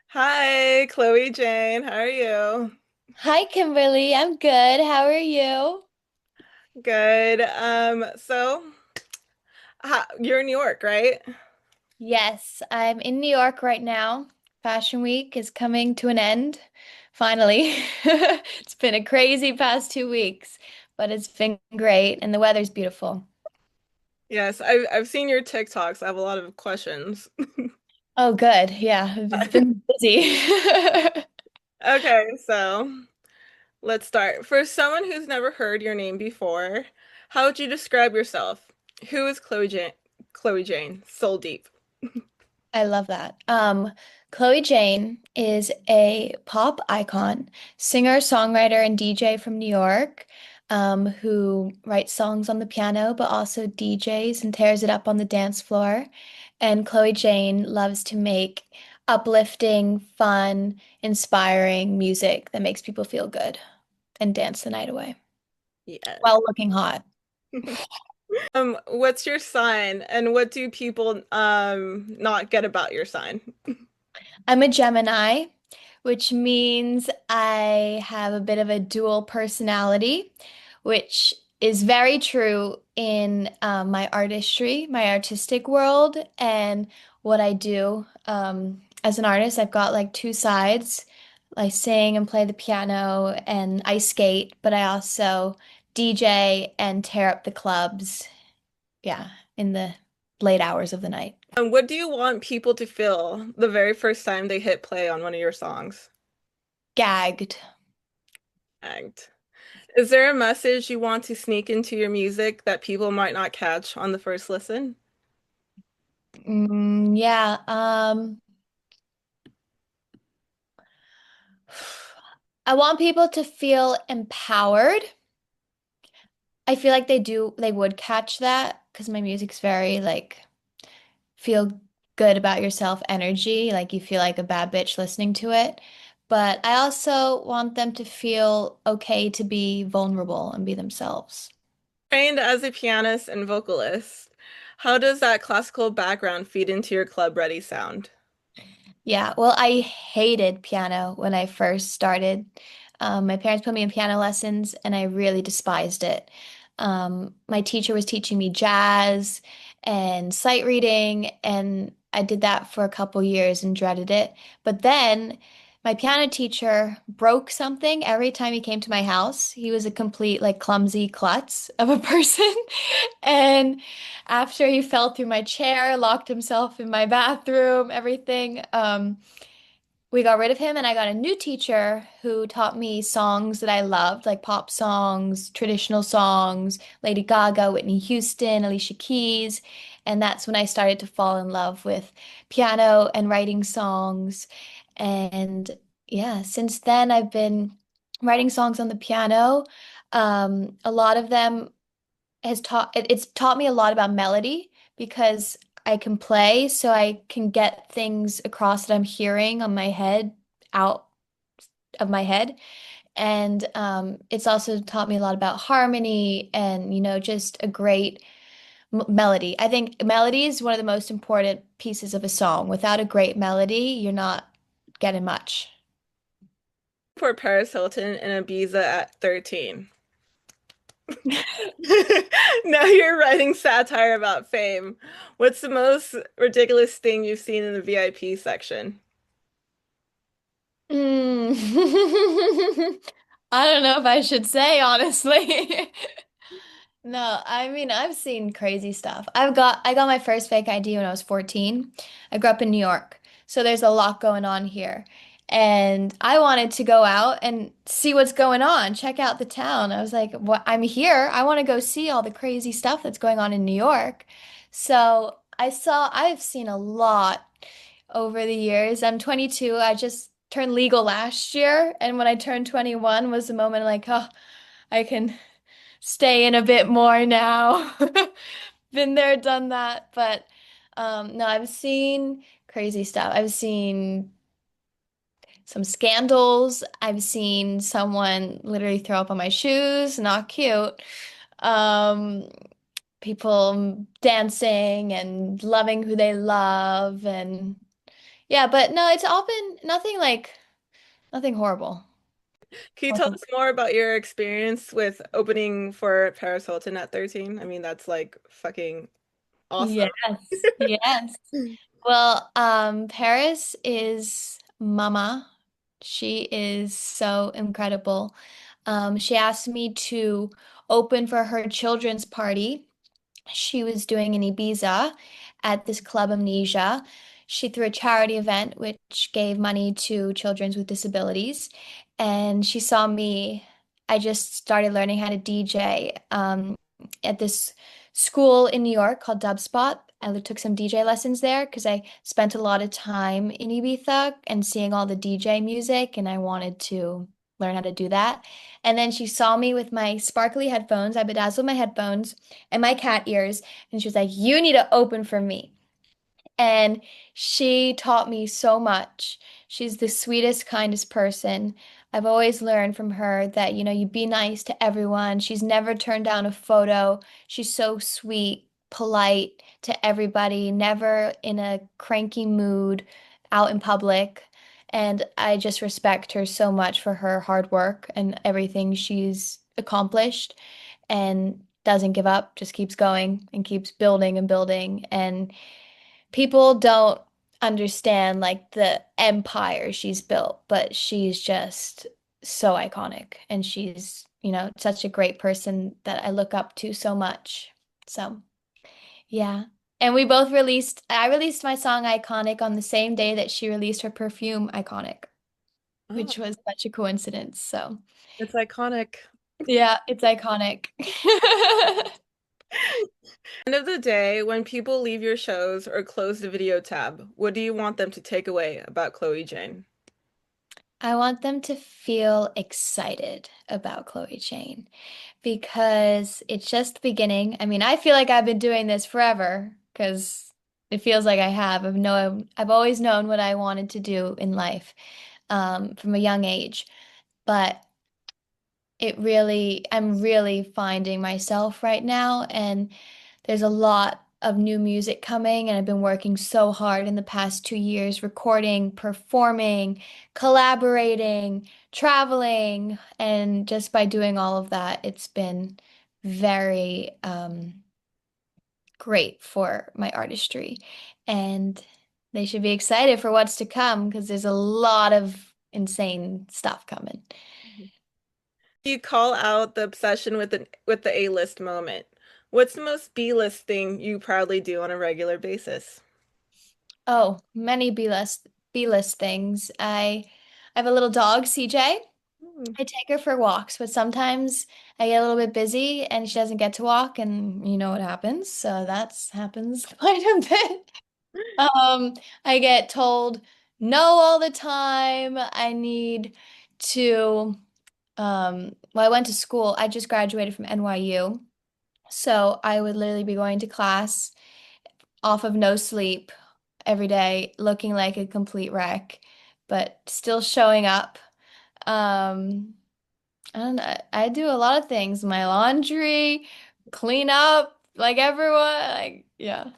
Hi, Chloe Jane. How are you? Hi, Kimberly. I'm good. How are you? Good. You're in New York, right? Yes, I'm in New York right now. Fashion Week is coming to an end, finally. It's been a crazy past 2 weeks, but it's been great and the weather's beautiful. Yes, I've seen your TikToks. I have a lot of questions. Oh, good. Yeah, it's been busy. Okay, so let's start. For someone who's never heard your name before, how would you describe yourself? Who is Chloe Jane? Chloe Jane, Soul Deep. I love that. Chloe Jane is a pop icon, singer, songwriter, and DJ from New York, who writes songs on the piano, but also DJs and tears it up on the dance floor. And Chloe Jane loves to make uplifting, fun, inspiring music that makes people feel good and dance the night away Yes. while looking hot. What's your sign and what do people not get about your sign? I'm a Gemini, which means I have a bit of a dual personality, which is very true in my artistry, my artistic world, and what I do. As an artist, I've got like two sides. I sing and play the piano and I skate, but I also DJ and tear up the clubs, yeah, in the late hours of the night. What do you want people to feel the very first time they hit play on one of your songs? Gagged. Act. Is there a message you want to sneak into your music that people might not catch on the first listen? Yeah. I want people to feel empowered. I feel like they would catch that because my music's very like feel good about yourself energy, like you feel like a bad bitch listening to it. But I also want them to feel okay to be vulnerable and be themselves. Trained as a pianist and vocalist, how does that classical background feed into your club-ready sound? Yeah, well, I hated piano when I first started. My parents put me in piano lessons and I really despised it. My teacher was teaching me jazz and sight reading, and I did that for a couple years and dreaded it. But then my piano teacher broke something every time he came to my house. He was a complete, like, clumsy klutz of a person. And after he fell through my chair, locked himself in my bathroom, everything, we got rid of him and I got a new teacher who taught me songs that I loved, like pop songs, traditional songs, Lady Gaga, Whitney Houston, Alicia Keys. And that's when I started to fall in love with piano and writing songs. And yeah, since then I've been writing songs on the piano. A lot of them it's taught me a lot about melody because I can play, so I can get things across that I'm hearing on my head out of my head. And it's also taught me a lot about harmony and, just a great m melody. I think melody is one of the most important pieces of a song. Without a great melody, you're not getting much. For Paris Hilton in Ibiza at 13. Now you're writing satire about fame. What's the most ridiculous thing you've seen in the VIP section? Mm. I don't know if I should say, honestly. No, I mean I've seen crazy stuff. I got my first fake ID when I was 14. I grew up in New York, so there's a lot going on here. And I wanted to go out and see what's going on, check out the town. I was like, "What? I'm here. I want to go see all the crazy stuff that's going on in New York." So I've seen a lot over the years. I'm 22. I just turned legal last year, and when I turned 21 was the moment like, oh, I can stay in a bit more now. Been there, done that. But no, I've seen crazy stuff. I've seen some scandals. I've seen someone literally throw up on my shoes, not cute. Um, People dancing and loving who they love and Yeah, but no, it's all been nothing like nothing horrible. Can you tell Nothing. us more about your experience with opening for Paris Hilton at 13? I mean, that's like fucking awesome. Yes, yes. Well, Paris is mama. She is so incredible. She asked me to open for her children's party. She was doing in Ibiza at this club Amnesia. She threw a charity event which gave money to children with disabilities. And she saw me. I just started learning how to DJ at this school in New York called Dubspot. I took some DJ lessons there because I spent a lot of time in Ibiza and seeing all the DJ music, and I wanted to learn how to do that. And then she saw me with my sparkly headphones. I bedazzled my headphones and my cat ears. And she was like, "You need to open for me." And she taught me so much. She's the sweetest, kindest person. I've always learned from her that, you be nice to everyone. She's never turned down a photo. She's so sweet, polite to everybody, never in a cranky mood out in public. And I just respect her so much for her hard work and everything she's accomplished and doesn't give up, just keeps going and keeps building and building. And people don't understand like the empire she's built, but she's just so iconic and she's, such a great person that I look up to so much. So, yeah. And I released my song Iconic on the same day that she released her perfume Iconic, Oh, which was such a coincidence. So, it's iconic. yeah, it's iconic. End of the day, when people leave your shows or close the video tab, what do you want them to take away about Chloe Jane? I want them to feel excited about Chloe Jane because it's just the beginning. I mean, I feel like I've been doing this forever because it feels like I have. I've always known what I wanted to do in life from a young age, but I'm really finding myself right now, and there's a lot of new music coming, and I've been working so hard in the past 2 years, recording, performing, collaborating, traveling, and just by doing all of that, it's been very great for my artistry. And they should be excited for what's to come because there's a lot of insane stuff coming. You call out the obsession with the A-list moment. What's the most B-list thing you proudly do on a regular basis? Oh, many B-list things. I have a little dog, CJ. Hmm. I take her for walks, but sometimes I get a little bit busy and she doesn't get to walk, and you know what happens. So that's happens quite a bit. Um, I get told no all the time. I need to well, I went to school. I just graduated from NYU. So I would literally be going to class off of no sleep every day, looking like a complete wreck, but still showing up. Um, I don't know. I do a lot of things. My laundry, clean up, like everyone. Like, yeah.